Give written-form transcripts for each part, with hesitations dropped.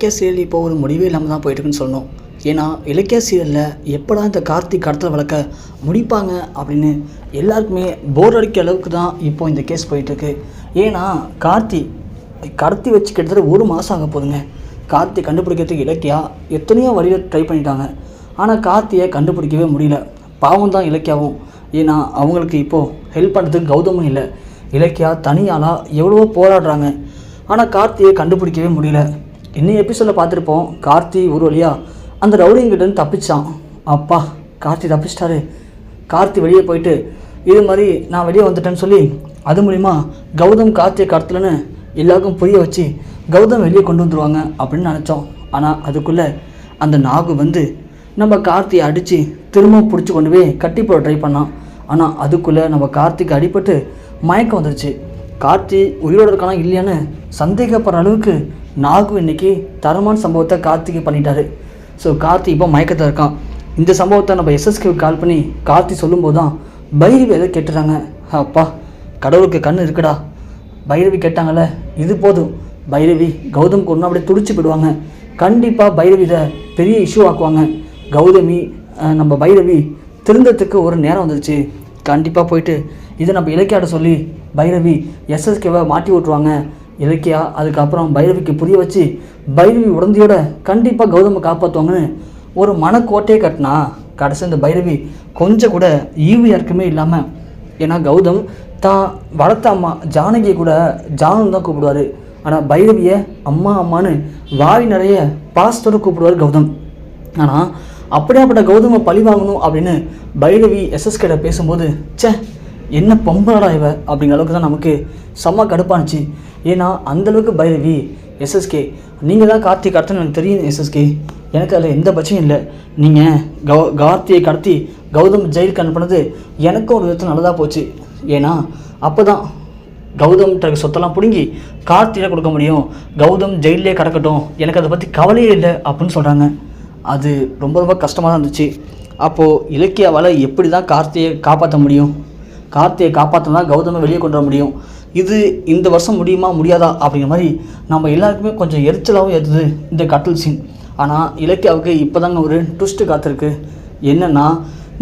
இலக்கிய சீரியல் இப்போ ஒரு முடிவே இல்லாமல் தான் போயிட்டுருக்குன்னு சொல்லணும். ஏன்னா இலக்கிய சீரியலில் எப்படா இந்த கார்த்திக் கடத்தல் வழக்க முடிப்பாங்க அப்படின்னு எல்லாருக்குமே போர் அடிக்க அளவுக்கு தான் இப்போ இந்த கேஸ் போயிட்டுருக்கு. ஏன்னா கடத்தி வச்சு கிட்டத்தட்ட 1 மாதம் ஆக போதுங்க. கார்த்தி கண்டுபிடிக்கிறதுக்கு இலக்கியா எத்தனையோ வழியில் ட்ரை பண்ணிட்டாங்க. ஆனால் கார்த்தியை கண்டுபிடிக்கவே முடியல. பாவம் தான் இலக்கியாவும். ஏன்னா அவங்களுக்கு இப்போது ஹெல்ப் பண்ணுறதுக்கு கௌதமும் இல்லை. இலக்கியா தனியாளாக எவ்வளவோ போராடுறாங்க. ஆனால் கார்த்தியை கண்டுபிடிக்கவே முடியல. இன்னும் எபிசோடில் பார்த்துருப்போம், கார்த்தி ஒரு வழியாக அந்த ரவுடிங்கிட்டேருந்து தப்பிச்சான். அப்பா, கார்த்தி தப்பிச்சிட்டாரு. கார்த்தி வெளியே போயிட்டு இது மாதிரி நான் வெளியே வந்துட்டேன்னு சொல்லி அது மூலிமா கௌதம் கார்த்தியை கடத்தலன்னு எல்லாருக்கும் புரிய வச்சு கௌதம் வெளியே கொண்டு வந்துடுவாங்க அப்படின்னு நினச்சோம். ஆனால் அதுக்குள்ளே அந்த நாகு வந்து நம்ம கார்த்தியை அடித்து திரும்ப பிடிச்சி கொண்டு போய் கட்டி போட ட்ரை பண்ணான். ஆனால் அதுக்குள்ளே நம்ம கார்த்திக்கு அடிபட்டு மயக்கம் வந்துருச்சு. கார்த்தி உயிரோடு இருக்கானா இல்லையான்னு சந்தேகப்படுற அளவுக்கு நாகு இன்றைக்கி தரமான சம்பவத்தை கார்த்திக்கு பண்ணிட்டாரு. ஸோ கார்த்தி இப்போ மயக்கத்தில் இருக்கான். இந்த சம்பவத்தை நம்ம எஸ்எஸ்கேவுக்கு கால் பண்ணி கார்த்தி சொல்லும்போது தான் பைரவி எதை கேட்டுறாங்க. அப்பா, கடவுளுக்கு கண் இருக்குடா. பைரவி கேட்டாங்கல்ல, இது போதும். பைரவி கௌதம் கொண்டு அப்படியே துடிச்சு போயிடுவாங்க. கண்டிப்பாக பைரவி இதை பெரிய இஷ்யூ ஆக்குவாங்க. நம்ம பைரவி திருந்தத்துக்கு ஒரு நேரம் வந்துருச்சு. கண்டிப்பாக போயிட்டு இதை நம்ம இலக்கியாட்ட சொல்லி பைரவி எஸ்எஸ்கேவை மாட்டி விட்ருவாங்க. இலக்கியா அதுக்கப்புறம் பைரவிக்கு புரிய வச்சு பைரவி உடந்தையோட கண்டிப்பாக கௌதமை காப்பாற்றுவாங்கன்னு ஒரு மனக்கோட்டையே கட்டினா கடைசி இந்த பைரவி கொஞ்சம் கூட ஈவு யாருக்குமே இல்லாமல். ஏன்னா கௌதம் தான் வளர்த்த அம்மா ஜானகியை கூட ஜானு தான் கூப்பிடுவார். ஆனால் பைரவியை அம்மா அம்மான்னு வாய் நிறைய பாசத்தோடு கூப்பிடுவார் கௌதம். ஆனால் அப்படியாப்பட்ட கௌதமை பழி வாங்கணும் அப்படின்னு பைரவி எஸ்எஸ்கேட பேசும்போது என்ன பொம்பளடா இவ அப்படிங்கிற அளவுக்கு தான் நமக்கு செம்ம கடுப்பானுச்சு. ஏன்னா அந்தளவுக்கு பைரவி எஸ்எஸ்கே நீங்கள் தான் கார்த்தி கடத்தன்னு எனக்கு தெரியும் எஸ்எஸ்கே, எனக்கு அதில் எந்த பட்சம் இல்லை. நீங்கள் கார்த்தியை கடத்தி கௌதம் ஜெயிலுக்கு அனுப்பினது எனக்கும் ஒரு விதத்தில் நல்லதாக போச்சு. ஏன்னா அப்போ தான் கௌதம் சொத்தெல்லாம் பிடுங்கி கார்த்தியை கொடுக்க முடியும். கௌதம் ஜெயிலே கிடக்கட்டும், எனக்கு அதை பற்றி கவலையே இல்லை அப்படின்னு சொல்கிறாங்க. அது ரொம்ப ரொம்ப கஷ்டமாக தான் இருந்துச்சு. அப்போது இலக்கியாவால் எப்படி தான் கார்த்தியை காப்பாற்ற முடியும்? கார்த்தியை காப்பாற்றினா கௌதமை வெளியே கொண்டு வர முடியும். இது இந்த வருஷம் முடியுமா முடியாதா அப்படிங்கிற மாதிரி நம்ம எல்லாருக்குமே கொஞ்சம் எரிச்சலாகவும் ஏற்றுது இந்த கட்டல் சீன். ஆனால் இலக்கியாவுக்கு இப்போ தாங்க ஒரு ட்விஸ்ட்டு காத்திருக்கு. என்னென்னா,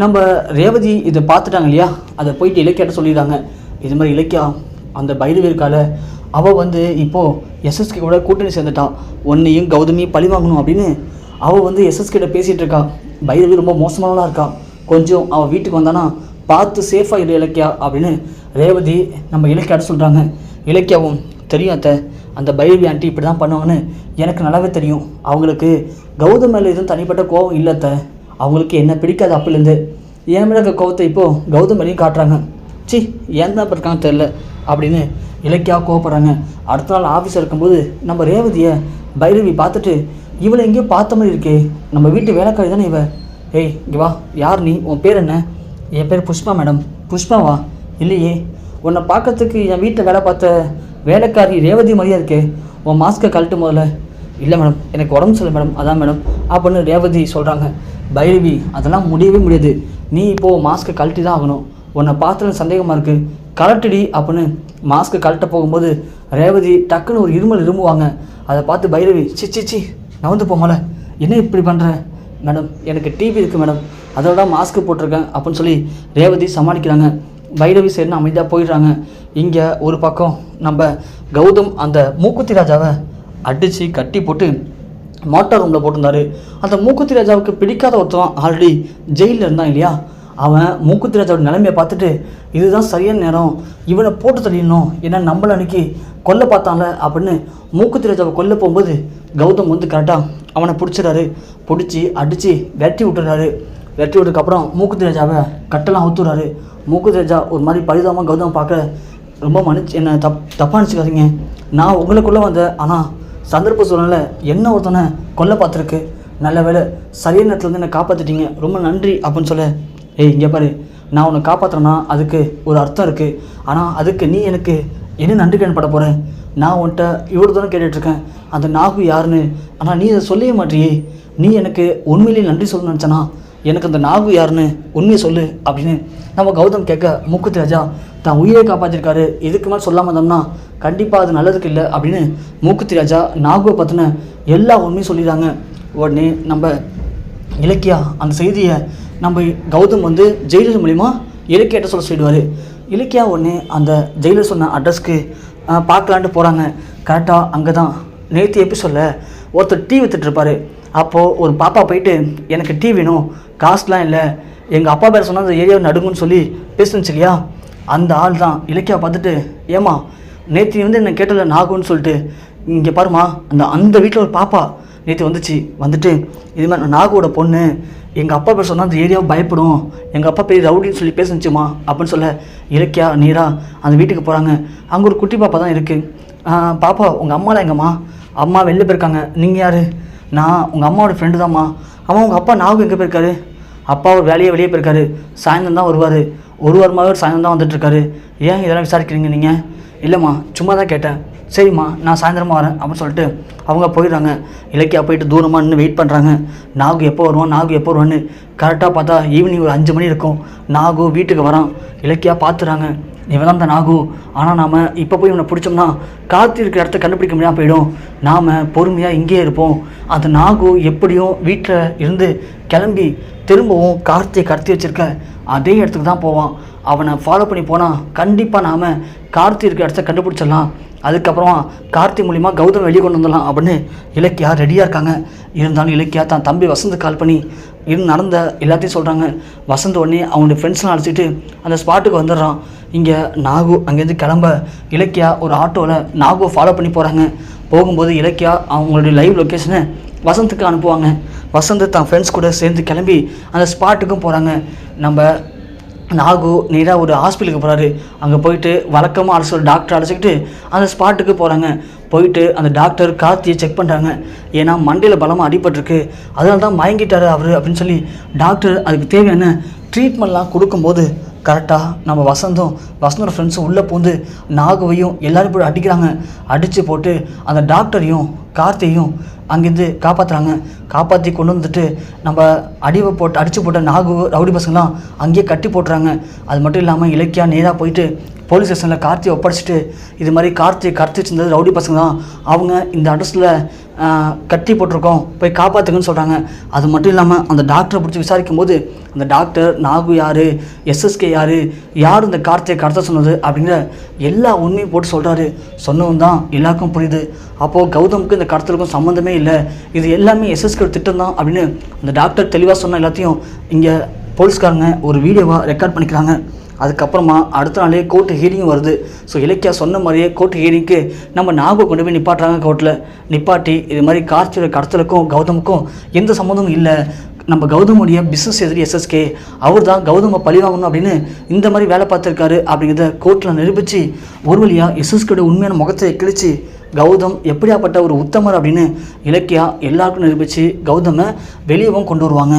நம்ம ரேவதி இதை பார்த்துட்டாங்க இல்லையா, அதை போயிட்டு இலக்கியாட்ட சொல்லிடுறாங்க. இது மாதிரி இலக்கியா அந்த பைரவி இருக்கால, அவள் வந்து இப்போது எஸ்எஸ்கே கூட கூட்டணி சேர்ந்துட்டா, ஒன்றையும் கௌதமியும் பழி வாங்கணும் அப்படின்னு அவள் வந்து எஸ்எஸ்கிட்ட பேசிகிட்டு இருக்கா. பைரவி ரொம்ப மோசமானவளாக இருக்கா, கொஞ்சம் அவள் வீட்டுக்கு வந்தானா பார்த்து சேஃபாக இல்லை இலக்கியா அப்படின்னு ரேவதி நம்ம இலக்கியாட்ட சொல்கிறாங்க. இலக்கியாவும் தெரியும் அத்தை, அந்த பைரவி ஆண்டி இப்படி தான் பண்ணுவாங்கன்னு எனக்கு நல்லாவே தெரியும். அவங்களுக்கு கௌதம் மேலே எதுவும் தனிப்பட்ட கோவம் இல்லை அத்தை, அவங்களுக்கு என்ன பிடிக்காது அப்போலேருந்து. என் மேலே இருக்க கோவத்தை இப்போது கௌதம் மேலேயும் காட்டுறாங்க. ஏன் தான் இப்போ இருக்காங்க தெரில அப்படின்னு இலக்கியா கோவப்படுறாங்க. அடுத்த நாள் ஆஃபீஸில் இருக்கும்போது நம்ம ரேவதியை பைரவி பார்த்துட்டு, இவளை எங்கேயோ பார்த்த மாதிரி இருக்கே, நம்ம வீட்டு வேலைக்காரி தானே இவ, ஏய் இங்கே வா, யார் நீ, உன் பேர் என்ன? என் பேர் புஷ்பா மேடம். புஷ்பாவா? இல்லையே, உன்னை பார்க்கறதுக்கு என் வீட்டில் வேலை பார்த்த வேலைக்காரி ரேவதி மாதிரியா இருக்கே, உன் மாஸ்க்கை கழட்டு முதல்ல. இல்லை மேடம், எனக்கு உடம்பு சரியில்லை மேடம், அதான் மேடம் அப்படின்னு ரேவதி சொல்கிறாங்க. பைரவி அதெல்லாம் முடியவே முடியாது, நீ இப்போது மாஸ்க்கை கழட்டி தான் ஆகணும், உன்னை பார்த்துல சந்தேகமாக இருக்குது, கழட்டுடி அப்படின்னு மாஸ்க்கை கழட்ட போகும்போது ரேவதி டக்குன்னு ஒரு இருமல் இருமுவாங்க. அதை பார்த்து பைரவி சி நவந்து போமல, என்ன இப்படி பண்ணுற? மேடம் எனக்கு டிவி இருக்குது மேடம், அதோட மாஸ்க்கு போட்டிருக்கேன் அப்படின்னு சொல்லி ரேவதி சமாளிக்கிறாங்க. பைரவி சரின்னு அமைதியாக போயிடுறாங்க. இங்கே ஒரு பக்கம் நம்ம கௌதம் அந்த மூக்குத்தி ராஜாவை அடித்து கட்டி போட்டு மோட்டார் ரூமில் போட்டிருந்தாரு. அந்த மூக்குத்தி ராஜாவுக்கு பிடிக்காத ஒருத்தவன் ஆல்ரெடி ஜெயிலில் இருந்தான் இல்லையா, அவன் மூக்குத்தி ராஜாவோட நிலைமையை பார்த்துட்டு இதுதான் சரியான நேரம், இவனை போட்டு தள்ளிடணும், ஏன்னா நம்மள அன்னைக்கு கொல்ல பார்த்தான்ல அப்படின்னு மூக்குத்தி ராஜாவை கொல்ல போகும்போது கௌதம் வந்து கரெக்டாக அவனை பிடிச்சிடாரு. பிடிச்சி அடித்து வெட்டி விட்டுறாரு. வெட்டி விட்டதுக்கப்புறம் மூக்குத்தி ராஜாவை கட்டெல்லாம் அவுத்துறாரு. மூக்குத்தி ராஜா ஒரு மாதிரி பரிதாபமாக கௌதம் பார்க்க, ரொம்ப என்ன தப்பாக நினச்சிக்காதீங்க, நான் உங்களுக்குள்ளே வந்தேன், ஆனால் சந்தர்ப்ப சூழ்நிலை என்ன ஒருத்தனை கொல்ல பார்த்துருக்கு, நல்ல வேலை சரியான நேரத்தில் வந்து என்னை காப்பாற்றிட்டீங்க, ரொம்ப நன்றி அப்படின்னு சொல்ல, ஏய் இங்கே பாரு, நான் உன்னை காப்பாற்றுறேன்னா அதுக்கு ஒரு அர்த்தம் இருக்குது, ஆனால் அதுக்கு நீ எனக்கு என்ன நன்றி கடன் பட போகிறேன்? நான் உன்கிட்ட இவ்வளோ தானே கேட்டுட்ருக்கேன் அந்த நாகு யாருன்னு, ஆனால் நீ அதை சொல்லவே மாட்டியே, நீ எனக்கு உண்மையிலேயே நன்றி சொல்லணும்னு நினச்சனா எனக்கு அந்த நாகு யாருன்னு உண்மையை சொல்லு அப்படின்னு நம்ம கௌதம் கேட்க மூக்குத்தி ராஜா தான் உயிரை காப்பாற்றிருக்காரு, இதுக்கு மேலே சொல்லாமல் இருந்தோம்னா கண்டிப்பாக அது நல்லதுக்கு இல்லை அப்படின்னு மூக்குத்தி ராஜா நாகுவை பற்றின எல்லா உண்மையும் சொல்லிடுறாங்க. உடனே நம்ம இலக்கியா அந்த செய்தியை நம்ம கௌதம் வந்து ஜெயிலர் மூலிமா இலக்கியாட்ட சொல்லிடுவார். இலக்கியா உடனே அந்த ஜெயிலர் சொன்ன அட்ரஸ்க்கு பார்க்கலான்ட்டு போகிறாங்க. கரெக்டாக அங்கே தான் நேற்று எபிசோடில் ஒருத்தர் டீ விற்றுட்ருப்பார். அப்போது ஒரு பாப்பா போயிட்டு எனக்கு டீ வேணும், காசுலாம் இல்லை, எங்கள் அப்பா பேர் சொன்னால் அந்த ஏரியாவை நடுங்குன்னு சொல்லி பேசுனுச்சு இல்லையா, அந்த ஆள் தான். இலக்கியா பார்த்துட்டு ஏமா நேற்று வந்து என்ன கேட்டல நாகுன்னு சொல்லிட்டு, இங்கே பாருமா அந்த வீட்டில் ஒரு பாப்பா நேற்று வந்துட்டு இது மாதிரி நாகுவோட பொண்ணு, எங்கள் அப்பா பேர் சொன்னால் அந்த ஏரியாவை பயப்படும், எங்கள் அப்பா பேர் ரவுடின்னு சொல்லி பேசுனுச்சுமா அப்படின்னு சொல்ல இலக்கியா நேராக அந்த வீட்டுக்கு போகிறாங்க. அங்கே ஒரு குட்டி பாப்பா தான் இருக்குது. பாப்பா உங்கள் அம்மாலாம் எங்கம்மா? அம்மா வெளில போயிருக்காங்க. நீங்கள் யார்? நான் உங்கள் அம்மாவோட ஃப்ரெண்டு தான்மா. அம்மா உங்கள் அப்பா நாகு எங்கே போயிருக்காரு? அப்பா ஒரு வேலையே வெளியே போயிருக்காரு, சாயந்தரம் தான் வருவார், ஒரு வாரமாகவே சாயந்தரம் தான் வந்துட்டுருக்காரு. ஏன் இதெல்லாம் விசாரிக்கிறீங்க நீங்கள்? இல்லைம்மா சும்மா தான் கேட்டேன். சரிம்மா நான் சாயந்தரமாக வரேன் அப்படின்னு சொல்லிட்டு அவங்க போயிடுறாங்க. இலக்கியா போயிட்டு தூரமாக நின்று வெயிட் பண்ணுறாங்க. நாகு எப்போ வருவான்னு. கரெக்டாக பார்த்தா ஈவினிங் ஒரு 5 மணி இருக்கும். நாகு வீட்டுக்கு வரான். இலக்கியா பார்த்துறாங்க, இவன் தான் இந்த நாகு. ஆனால் நாம் இப்போ போய் இவனை பிடிச்சோம்னா கார்த்தி இருக்கிற இடத்த கண்டுபிடிக்க முடியாமல் போயிடும். நாம் பொறுமையாக இங்கேயே இருப்போம். அந்த நாகு எப்படியும் வீட்டில் இருந்து கிளம்பி திரும்பவும் கார்த்தியை கடத்தி வச்சுருக்க அதே இடத்துக்கு தான் போவான். அவனை ஃபாலோ பண்ணி போனால் கண்டிப்பாக நாம் கார்த்தி இருக்கிற இடத்த கண்டுபிடிச்சிடலாம். அதுக்கப்புறமா கார்த்தி மூலிமா கௌதம் வெளியே கொண்டு வந்துடலாம் அப்படின்னு இலக்கியா ரெடியாக இருக்காங்க. இருந்தாலும் இலக்கியா தான் தம்பி வசந்த் கால் பண்ணி நடந்த எல்லாத்தையும் சொல்கிறாங்க. வசந்த் உடனே அவனுடைய ஃப்ரெண்ட்ஸ்லாம் அழைச்சிட்டு அந்த ஸ்பாட்டுக்கு வந்துடுறான். இங்கே நாகு அங்கேருந்து கிளம்ப இலக்கியா ஒரு ஆட்டோவில் நாகுவை ஃபாலோ பண்ணி போகிறாங்க. போகும்போது இலக்கியா அவங்களுடைய லைவ் லொக்கேஷனை வசந்துக்கு அனுப்புவாங்க. வசந்த் தான் ஃப்ரெண்ட்ஸ் கூட சேர்ந்து கிளம்பி அந்த ஸ்பாட்டுக்கும் போகிறாங்க. நம்ம நாகு நேராக ஒரு ஹாஸ்பிட்டலுக்கு போகிறாரு. அங்கே போயிட்டு வழக்கமாக அரசு டாக்டர் அழைச்சிக்கிட்டு அந்த ஸ்பாட்டுக்கு போகிறாங்க. போயிட்டு அந்த டாக்டர் கார்த்தியை செக் பண்ணுறாங்க. ஏன்னா மண்டையில் பலமாக அடிபட்டிருக்கு, அதனால தான் மயங்கிட்டார் அவர் அப்படின்னு சொல்லி டாக்டர் அதுக்கு தேவையான ட்ரீட்மெண்ட்லாம் கொடுக்கும்போது கரெக்டாக நம்ம வசந்தோட ஃப்ரெண்ட்ஸும் உள்ளே பூந்து நாகுவையும் எல்லோரும் போய் அடிக்கிறாங்க. அடித்து போட்டு அந்த டாக்டரையும் கார்த்தியையும் அங்கேருந்து காப்பாற்றி கொண்டு வந்துட்டு நம்ம அடித்து போட்ட நாகு ரவுடி பசங்களாம் அங்கேயே கட்டி போட்டுறாங்க. அது மட்டும் இல்லாமல் இலக்கியா நேராக போயிட்டு போலீஸ் ஸ்டேஷனில் கார்த்தியை ஒப்படைச்சிட்டு இது மாதிரி கார்த்தியை கடத்தி வச்சிருந்தது ரவுடி பசங்க தான், அவங்க இந்த அட்ரஸில் கட்டி போட்டிருக்கோம், போய் காப்பாற்றுங்கன்னு சொல்கிறாங்க. அது மட்டும் இல்லாமல் அந்த டாக்டரை பிடிச்சி விசாரிக்கும் போது அந்த டாக்டர் நாகு யார், எஸ்எஸ்கே யார் இந்த கார்த்தியை கடத்த சொன்னது அப்படிங்கிற எல்லா உண்மையும் போட்டு சொல்கிறாரு. சொன்னவன் தான் எல்லாருக்கும் புரியுது. அப்போது கௌதமுக்கு இந்த கடத்தலுக்கும் சம்மந்தமே இல்லை, இது எல்லாமே எஸ்எஸ்கே திட்டம் தான் அப்படின்னு அந்த டாக்டர் தெளிவாக சொன்ன எல்லாத்தையும் இங்கே போலீஸ்காரங்க ஒரு வீடியோவாக ரெக்கார்ட் பண்ணிக்கிறாங்க. அதுக்கப்புறமா அடுத்த நாளே கோர்ட்டு ஹியரிங் வருது. ஸோ இலக்கியா சொன்ன மாதிரியே கோர்ட்டு ஹியரிங்க்கு நம்ம நாகை கொண்டு போய் நிப்பாட்டுறாங்க. கோர்ட்டில் நிப்பாட்டி இது மாதிரி கார்த்தியோட கடத்தலுக்கும் கௌதமுக்கும் எந்த சம்மந்தமும் இல்லை, நம்ம கௌதமுடைய பிஸ்னஸ் எதிரி எஸ்எஸ்கே, அவர் தான் கௌதமை பழிவாங்கணும் அப்படின்னு இந்த மாதிரி வேலை பார்த்துருக்காரு அப்படிங்கிறத கோர்ட்டில் நிரூபித்து ஒரு வழியாக எஸ்எஸ்கேட உண்மையான முகத்தை கிழிச்சு கௌதம் எப்படியாப்பட்ட ஒரு உத்தமர் அப்படின்னு இலக்கியா எல்லாருக்கும் நிரூபித்து கௌதமை வெளியவும் கொண்டு வருவாங்க.